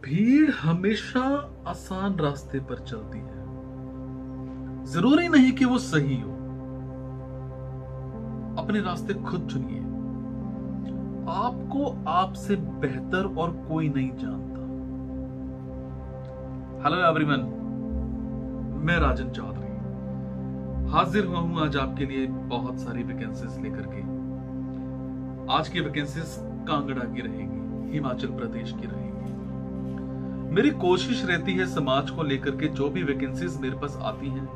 भीड़ हमेशा आसान रास्ते पर चलती है। जरूरी नहीं कि वो सही हो। अपने रास्ते खुद चुनिए। आपको आपसे बेहतर और कोई नहीं जानता। हेलो एवरीवन, मैं राजन चौधरी हाजिर हुआ हूं आज आपके लिए बहुत सारी वैकेंसीज लेकर के। आज की वैकेंसीज कांगड़ा की रहेगी, हिमाचल प्रदेश की रहेगी। मेरी कोशिश रहती है समाज को लेकर के जो भी वैकेंसीज मेरे पास आती हैं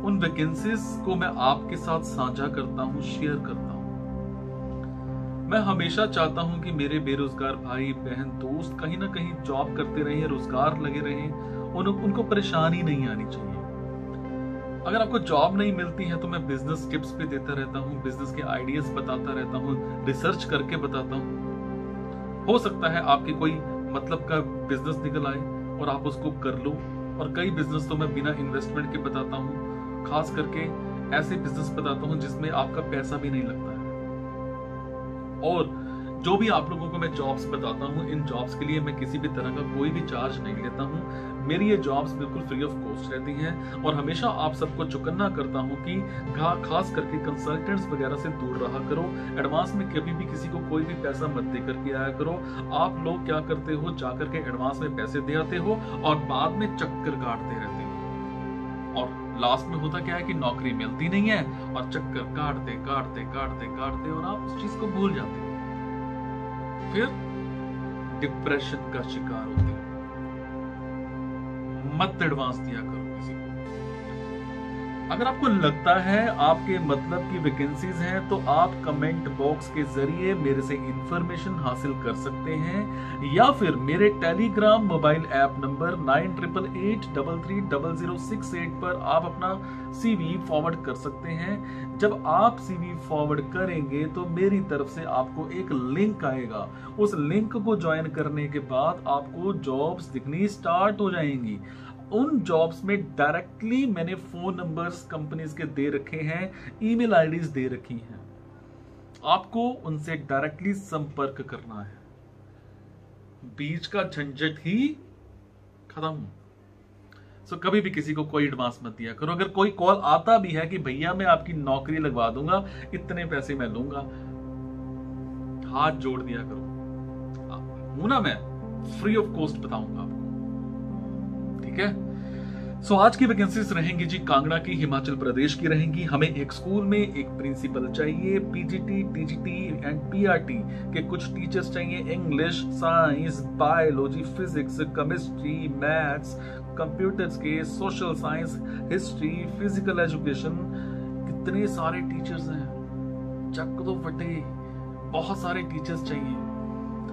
उन वैकेंसीज को मैं आपके साथ साझा करता हूं, शेयर करता हूं। मैं हमेशा चाहता हूं कि मेरे बेरोजगार भाई बहन दोस्त कहीं ना कहीं जॉब करते रहें, रोजगार लगे रहें, उनको परेशानी नहीं आनी चाहिए। अगर आपको जॉब नहीं मिलती है तो मैं बिजनेस टिप्स भी देता रहता हूं, बिजनेस के आइडियाज बताता रहता हूं, रिसर्च करके बताता हूं। हो सकता है आपके कोई मतलब का बिजनेस निकल आए और आप उसको कर लो। और कई बिजनेस तो मैं बिना इन्वेस्टमेंट के बताता हूं, खास करके ऐसे बिजनेस बताता हूं जिसमें आपका पैसा भी नहीं लगता है। और जो भी आप लोगों को मैं जॉब्स बताता हूं, इन जॉब्स के लिए मैं किसी भी तरह का कोई भी चार्ज नहीं लेता हूं। मेरी ये जॉब्स बिल्कुल फ्री ऑफ कॉस्ट रहती हैं और हमेशा आप सबको चौकन्ना करता हूं कि खास करके कंसल्टेंट्स वगैरह से दूर रहा करो। एडवांस में कभी भी किसी को कोई भी पैसा मत दे करके आया करो। आप लोग क्या करते हो, जाकर के एडवांस में पैसे दे आते हो और बाद में चक्कर काटते रहते हो। और लास्ट में होता क्या है कि नौकरी मिलती नहीं है और चक्कर काटते काटते काटते काटते और आप उस चीज को भूल जाते हो, फिर डिप्रेशन का शिकार होते हो। मत एडवांस दिया करो किसी को। अगर आपको लगता है आपके मतलब की वैकेंसीज हैं तो आप कमेंट बॉक्स के जरिए मेरे से इंफॉर्मेशन हासिल कर सकते हैं या फिर मेरे टेलीग्राम मोबाइल ऐप नंबर 9888330068 पर आप अपना सीवी फॉरवर्ड कर सकते हैं। जब आप सीवी फॉरवर्ड करेंगे तो मेरी तरफ से आपको एक लिंक आएगा। उस लिंक को ज्वाइन करने के बाद आपको जॉब्स दिखनी स्टार्ट हो जाएंगी। उन जॉब्स में डायरेक्टली मैंने फोन नंबर्स कंपनीज के दे रखे हैं, ईमेल आईडीज दे रखी हैं। आपको उनसे डायरेक्टली संपर्क करना है। बीच का झंझट ही खत्म। सो कभी भी किसी को कोई एडवांस मत दिया करो। अगर कोई कॉल आता भी है कि भैया मैं आपकी नौकरी लगवा दूंगा, इतने पैसे मैं लूंगा, हाथ जोड़ दिया करो। हूं ना मैं, फ्री ऑफ कॉस्ट बताऊंगा आपको, ठीक है। सो आज की वैकेंसीज रहेंगी जी कांगड़ा की, हिमाचल प्रदेश की रहेंगी। हमें एक स्कूल में एक प्रिंसिपल चाहिए, पीजीटी, टीजीटी एंड पीआरटी के कुछ टीचर्स चाहिए। English, science, biology, physics, chemistry, maths, computers के, social science, history, physical education. कितने सारे टीचर्स हैं, चक दो फटे, बहुत सारे टीचर्स चाहिए।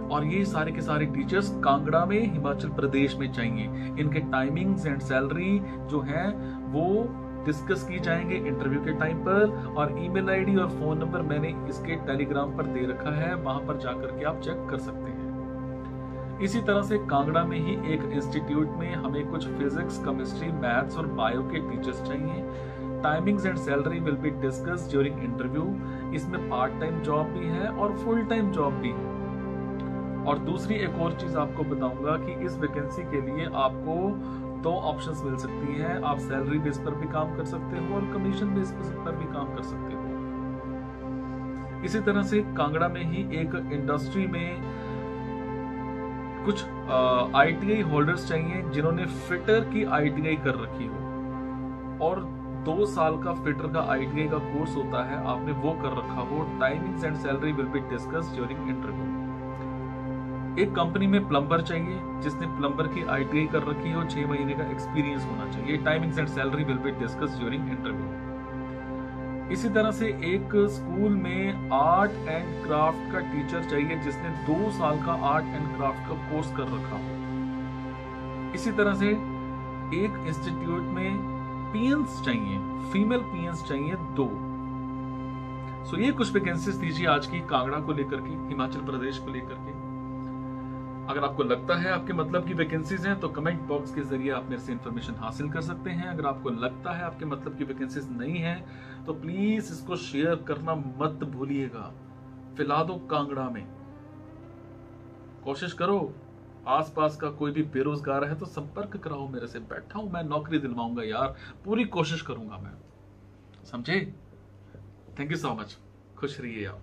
और ये सारे के सारे टीचर्स कांगड़ा में, हिमाचल प्रदेश में चाहिए। इनके टाइमिंग्स एंड सैलरी जो है वो डिस्कस की जाएंगे इंटरव्यू के टाइम पर। और ईमेल आईडी और फोन नंबर मैंने इसके टेलीग्राम पर दे रखा है, वहां पर जाकर के आप चेक कर सकते हैं। इसी तरह से कांगड़ा में ही एक इंस्टीट्यूट में हमें कुछ फिजिक्स, केमिस्ट्री, मैथ्स और बायो के टीचर्स चाहिए। Timings and salary will be discuss during interview. इसमें पार्ट टाइम जॉब भी है और फुल टाइम जॉब भी है। और दूसरी एक और चीज आपको बताऊंगा कि इस वैकेंसी के लिए आपको दो ऑप्शंस मिल सकती हैं। आप सैलरी बेस पर भी काम कर सकते हो और कमीशन बेस पर भी काम कर सकते हो। इसी तरह से कांगड़ा में ही एक इंडस्ट्री में कुछ आईटीआई होल्डर्स चाहिए जिन्होंने फिटर की आईटीआई कर रखी हो और 2 साल का फिटर का आईटीआई का कोर्स होता है, आपने वो कर रखा हो। Timings and salary will be discussed during interview. एक कंपनी में प्लम्बर चाहिए जिसने प्लम्बर की आईटीआई कर रखी हो, 6 महीने का एक्सपीरियंस होना चाहिए। Timings and salary will be discussed during interview. इसी तरह से एक स्कूल में आर्ट एंड क्राफ्ट का टीचर चाहिए जिसने 2 साल का आर्ट एंड क्राफ्ट का कोर्स कर रखा हो। इसी तरह से एक इंस्टीट्यूट में पीएन्स चाहिए, फीमेल पीएन्स चाहिए 2। सो ये कुछ वैकेंसीज दीजिए आज की कांगड़ा को लेकर के, हिमाचल प्रदेश को लेकर के। अगर आपको लगता है आपके मतलब की वैकेंसीज हैं तो कमेंट बॉक्स के जरिए आप मेरे से इंफॉर्मेशन हासिल कर सकते हैं। अगर आपको लगता है आपके मतलब की वैकेंसीज नहीं है तो प्लीज इसको शेयर करना मत भूलिएगा। फिला दो कांगड़ा में, कोशिश करो आसपास का कोई भी बेरोजगार है तो संपर्क कराओ मेरे से, बैठा हूं मैं, नौकरी दिलवाऊंगा यार, पूरी कोशिश करूंगा मैं, समझे। थैंक यू सो मच, खुश रहिए आप।